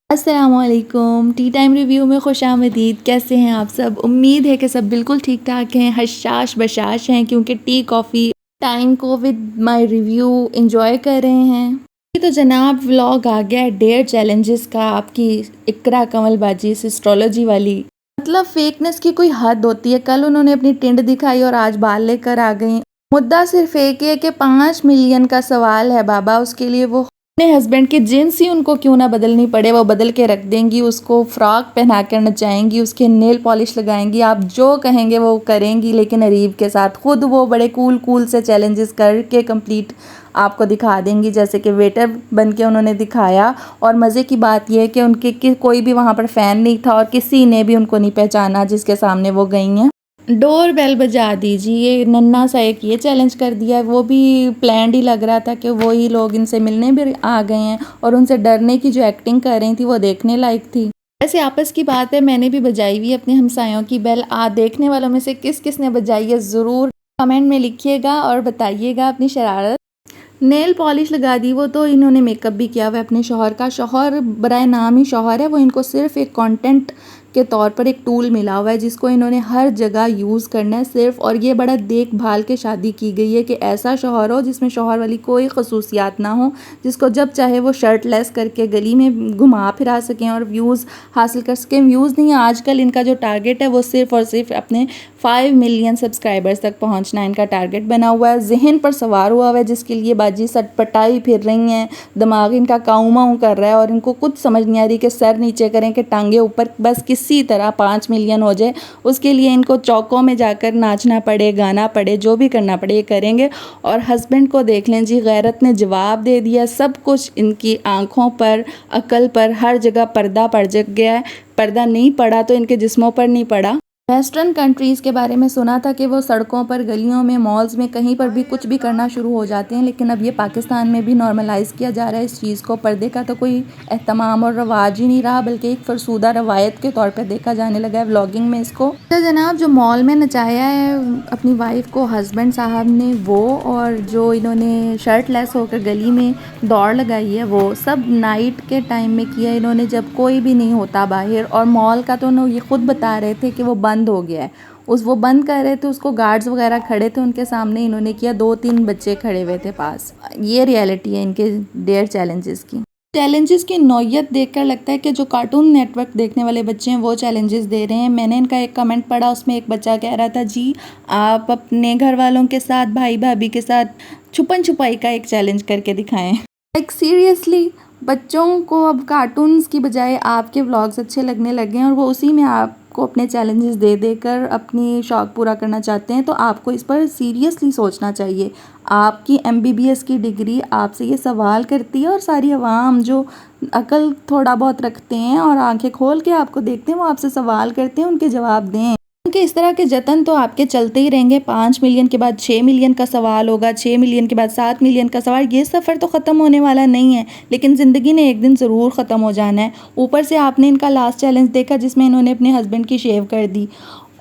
अस्सलामुअलैकुम, T time review में खुशामदीद। कैसे हैं आप सब? उम्मीद है कि सब बिल्कुल ठीक ठाक हैं, हशाश बशाश हैं, क्योंकि टी कॉफ़ी टाइम को विद माय रिव्यू एंजॉय कर रहे हैं। ये तो जनाब व्लॉग आ गया है डेयर चैलेंजेस का, आपकी इकरा कमलबाजी एस्ट्रोलॉजी वाली। मतलब फेकनेस की कोई हद होती है। कल उन्होंने अपनी टिंड दिखाई और आज बाल लेकर आ गई। मुद्दा सिर्फ एक है कि 5 मिलियन का सवाल है बाबा, उसके लिए वो अपने हस्बैंड की जींस ही उनको क्यों ना बदलनी पड़े, वो बदल के रख देंगी, उसको फ्रॉक पहना कर नचाएंगी, उसके नेल पॉलिश लगाएंगी, आप जो कहेंगे वो करेंगी, लेकिन अरीब के साथ। खुद वो बड़े कूल कूल से चैलेंजेस करके कंप्लीट आपको दिखा देंगी, जैसे कि वेटर बन के उन्होंने दिखाया। और मज़े की बात यह है कि उनके कोई भी वहाँ पर फ़ैन नहीं था और किसी ने भी उनको नहीं पहचाना जिसके सामने वो गई हैं। डोर बेल बजा दीजिए, नन्ना सा एक ये चैलेंज कर दिया है, वो भी प्लान्ड ही लग रहा था कि वही लोग इनसे मिलने भी आ गए हैं और उनसे डरने की जो एक्टिंग कर रही थी वो देखने लायक थी। वैसे आपस की बात है, मैंने भी बजाई हुई अपने हमसायों की बेल। देखने वालों में से किस किस ने बजाई है ज़रूर कमेंट में लिखिएगा और बताइएगा अपनी शरारत। नेल पॉलिश लगा दी, वो तो इन्होंने मेकअप भी किया हुआ है अपने शौहर का। शौहर बराए नाम ही शौहर है, वो इनको सिर्फ एक कंटेंट के तौर पर एक टूल मिला हुआ है जिसको इन्होंने हर जगह यूज़ करना है सिर्फ। और ये बड़ा देखभाल के शादी की गई है कि ऐसा शौहर हो जिसमें शौहर वाली कोई खसूसियात ना हो, जिसको जब चाहे वो शर्टलेस करके गली में घुमा फिरा सकें और व्यूज़ हासिल कर सकें। व्यूज़ नहीं, आजकल इनका जो टारगेट है वो सिर्फ और सिर्फ अपने 5 मिलियन सब्सक्राइबर्स तक पहुंचना इनका टारगेट बना हुआ है। जहन पर सवार हुआ है जिसके लिए बाजी सटपटाई फिर रही हैं, दिमाग इनका काऊ माऊ कर रहा है और इनको कुछ समझ नहीं आ रही कि सर नीचे करें कि टांगे ऊपर, बस किसी तरह 5 मिलियन हो जाए। उसके लिए इनको चौकों में जाकर नाचना पड़े, गाना पड़े, जो भी करना पड़े ये करेंगे। और हस्बैंड को देख लें जी, गैरत ने जवाब दे दिया। सब कुछ इनकी आंखों पर, अकल पर, हर जगह पर्दा पड़ गया है। पर्दा नहीं पड़ा तो इनके जिस्मों पर नहीं पड़ा। वेस्टर्न कंट्रीज़ के बारे में सुना था कि वो सड़कों पर, गलियों में, मॉल्स में, कहीं पर भी कुछ भी करना शुरू हो जाते हैं, लेकिन अब ये पाकिस्तान में भी नॉर्मलाइज़ किया जा रहा है इस चीज़ को। पर्दे का तो कोई एहतमाम और रवाज ही नहीं रहा, बल्कि एक फरसूदा रवायत के तौर पर देखा जाने लगा है व्लॉगिंग में इसको। तो जनाब जो मॉल में नचाया है अपनी वाइफ को हस्बैंड साहब ने, वो और जो इन्होंने शर्ट लेस होकर गली में दौड़ लगाई है, वो सब नाइट के टाइम में किया इन्होंने, जब कोई भी नहीं होता बाहर। और मॉल का तो ये खुद बता रहे थे कि वो बंद हो गया है। वो बंद कर रहे थे, उसको गार्ड्स वगैरह खड़े थे उनके सामने, इन्होंने किया। 2-3 बच्चे खड़े हुए थे पास। ये रियलिटी है इनके डेयर चैलेंजेस की। चैलेंजेस की नौयत देखकर लगता है कि जो कार्टून नेटवर्क देखने वाले बच्चे हैं वो चैलेंजेस दे रहे हैं। मैंने इनका एक कमेंट पढ़ा, उसमें एक बच्चा कह रहा था जी आप अपने घर वालों के साथ, भाई भाभी के साथ छुपन छुपाई का एक चैलेंज करके दिखाएं। लाइक सीरियसली, बच्चों को अब कार्टून्स की बजाय आपके व्लॉग्स अच्छे लगने लगे हैं और वो उसी में आपको अपने चैलेंजेस दे देकर अपनी शौक़ पूरा करना चाहते हैं। तो आपको इस पर सीरियसली सोचना चाहिए। आपकी MBBS की डिग्री आपसे ये सवाल करती है और सारी अवाम जो अकल थोड़ा बहुत रखते हैं और आंखें खोल के आपको देखते हैं, वो आपसे सवाल करते हैं, उनके जवाब दें। क्योंकि इस तरह के जतन तो आपके चलते ही रहेंगे। 5 मिलियन के बाद 6 मिलियन का सवाल होगा, 6 मिलियन के बाद 7 मिलियन का सवाल। ये सफ़र तो ख़त्म होने वाला नहीं है, लेकिन ज़िंदगी ने एक दिन ज़रूर ख़त्म हो जाना है। ऊपर से आपने इनका लास्ट चैलेंज देखा जिसमें इन्होंने अपने हस्बैंड की शेव कर दी,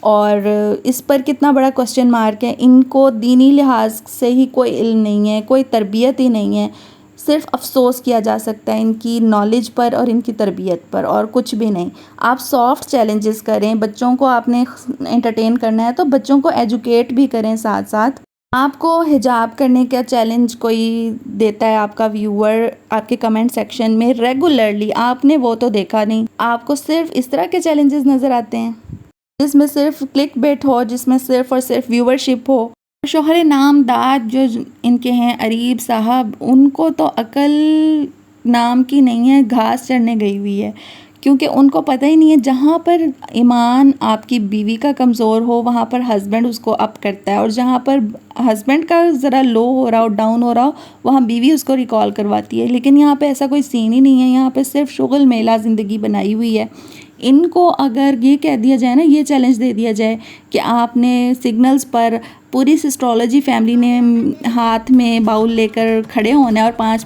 और इस पर कितना बड़ा क्वेश्चन मार्क है। इनको दीनी लिहाज से ही कोई इल्म नहीं है, कोई तरबियत ही नहीं है। सिर्फ अफसोस किया जा सकता है इनकी नॉलेज पर और इनकी तरबियत पर, और कुछ भी नहीं। आप सॉफ्ट चैलेंजेस करें, बच्चों को आपने एंटरटेन करना है तो बच्चों को एजुकेट भी करें साथ साथ। आपको हिजाब करने का चैलेंज कोई देता है आपका व्यूअर आपके कमेंट सेक्शन में रेगुलरली, आपने वो तो देखा नहीं। आपको सिर्फ इस तरह के चैलेंजेस नज़र आते हैं जिसमें सिर्फ क्लिक बेट हो, जिसमें सिर्फ और सिर्फ व्यूअरशिप हो। शोहर नामदाद जो इनके हैं अरीब साहब, उनको तो अकल नाम की नहीं है, घास चढ़ने गई हुई है। क्योंकि उनको पता ही नहीं है, जहाँ पर ईमान आपकी बीवी का कमज़ोर हो वहाँ पर हस्बैंड उसको अप करता है, और जहाँ पर हस्बैंड का ज़रा लो हो रहा हो, डाउन हो रहा हो, वहाँ बीवी उसको रिकॉल करवाती है। लेकिन यहाँ पे ऐसा कोई सीन ही नहीं है, यहाँ पे सिर्फ शुगल मेला ज़िंदगी बनाई हुई है। इनको अगर ये कह दिया जाए ना, ये चैलेंज दे दिया जाए कि आपने सिग्नल्स पर पूरी एस्ट्रोलॉजी फैमिली ने हाथ में बाउल लेकर खड़े होना है और 5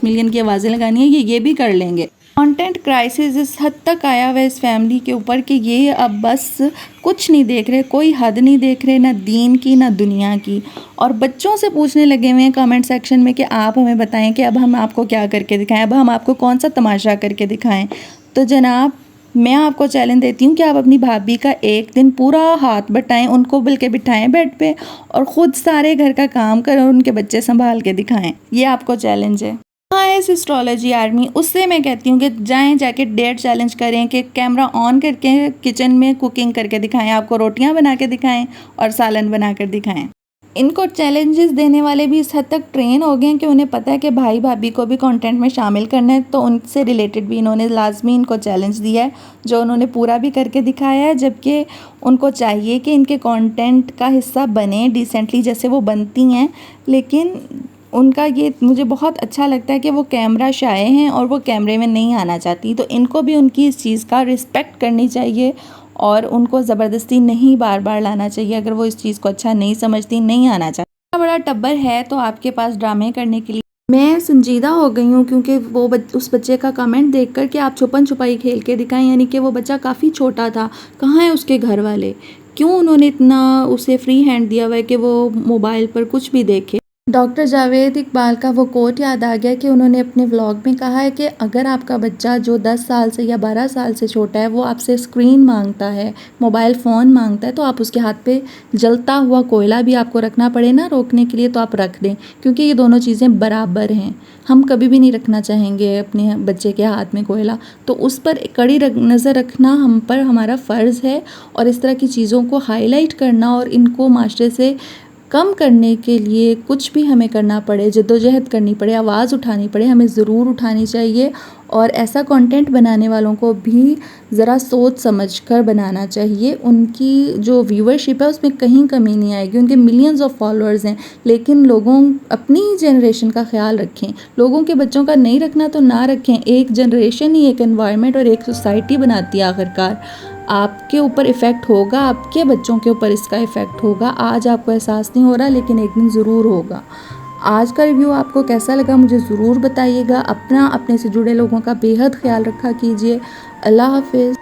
मिलियन की आवाज़ें लगानी है, ये भी कर लेंगे। कंटेंट क्राइसिस इस हद तक आया हुआ है इस फैमिली के ऊपर कि ये अब बस कुछ नहीं देख रहे, कोई हद नहीं देख रहे, ना दीन की ना दुनिया की। और बच्चों से पूछने लगे हुए हैं कमेंट सेक्शन में कि आप हमें बताएं कि अब हम आपको क्या करके दिखाएं, अब हम आपको कौन सा तमाशा करके दिखाएं। तो जनाब, मैं आपको चैलेंज देती हूँ कि आप अपनी भाभी का एक दिन पूरा हाथ बटाएं, उनको बल्कि बिठाएं बेड पे और ख़ुद सारे घर का काम करें और उनके बच्चे संभाल के दिखाएं। ये आपको चैलेंज है। हाँ, इस एस्ट्रोलॉजी आर्मी, उससे मैं कहती हूँ कि जाएं जाके डेट चैलेंज करें कि कैमरा ऑन करके किचन में कुकिंग करके दिखाएं, आपको रोटियां बना के दिखाएं और सालन बना कर दिखाएं। इनको चैलेंजेस देने वाले भी इस हद तक ट्रेन हो गए हैं कि उन्हें पता है कि भाई भाभी को भी कंटेंट में शामिल करना है, तो उनसे रिलेटेड भी इन्होंने लाजमी इनको चैलेंज दिया है, जो उन्होंने पूरा भी करके दिखाया है। जबकि उनको चाहिए कि इनके कंटेंट का हिस्सा बने डिसेंटली जैसे वो बनती हैं, लेकिन उनका ये मुझे बहुत अच्छा लगता है कि वो कैमरा शाये हैं और वो कैमरे में नहीं आना चाहती। तो इनको भी उनकी इस चीज़ का रिस्पेक्ट करनी चाहिए और उनको ज़बरदस्ती नहीं बार बार लाना चाहिए। अगर वो इस चीज़ को अच्छा नहीं समझती, नहीं आना चाहती। इतना बड़ा टब्बर है तो आपके पास ड्रामे करने के लिए। मैं संजीदा हो गई हूँ क्योंकि वो उस बच्चे का कमेंट देखकर कि आप छुपन छुपाई खेल के दिखाएं, यानी कि वो बच्चा काफ़ी छोटा था। कहाँ है उसके घर वाले? क्यों उन्होंने इतना उसे फ्री हैंड दिया हुआ है कि वो मोबाइल पर कुछ भी देखे। डॉक्टर जावेद इकबाल का वो कोट याद आ गया कि उन्होंने अपने व्लॉग में कहा है कि अगर आपका बच्चा जो 10 साल से या 12 साल से छोटा है वो आपसे स्क्रीन मांगता है, मोबाइल फ़ोन मांगता है, तो आप उसके हाथ पे जलता हुआ कोयला भी आपको रखना पड़े ना रोकने के लिए, तो आप रख दें, क्योंकि ये दोनों चीज़ें बराबर हैं। हम कभी भी नहीं रखना चाहेंगे अपने बच्चे के हाथ में कोयला, तो उस पर कड़ी नज़र रखना हम पर हमारा फ़र्ज़ है। और इस तरह की चीज़ों को हाईलाइट करना और इनको माशरे से कम करने के लिए कुछ भी हमें करना पड़े, जद्दोजहद करनी पड़े, आवाज़ उठानी पड़े, हमें ज़रूर उठानी चाहिए। और ऐसा कंटेंट बनाने वालों को भी ज़रा सोच समझ कर बनाना चाहिए। उनकी जो व्यूअरशिप है उसमें कहीं कमी नहीं आएगी, उनके मिलियंस ऑफ फॉलोअर्स हैं, लेकिन लोगों अपनी जनरेशन का ख्याल रखें। लोगों के बच्चों का नहीं रखना तो ना रखें। एक जनरेशन ही एक एनवायरनमेंट और एक सोसाइटी बनाती है। आखिरकार आपके ऊपर इफ़ेक्ट होगा, आपके बच्चों के ऊपर इसका इफ़ेक्ट होगा। आज आपको एहसास नहीं हो रहा, लेकिन एक दिन ज़रूर होगा। आज का रिव्यू आपको कैसा लगा मुझे ज़रूर बताइएगा। अपने से जुड़े लोगों का बेहद ख्याल रखा कीजिए। अल्लाह हाफिज़।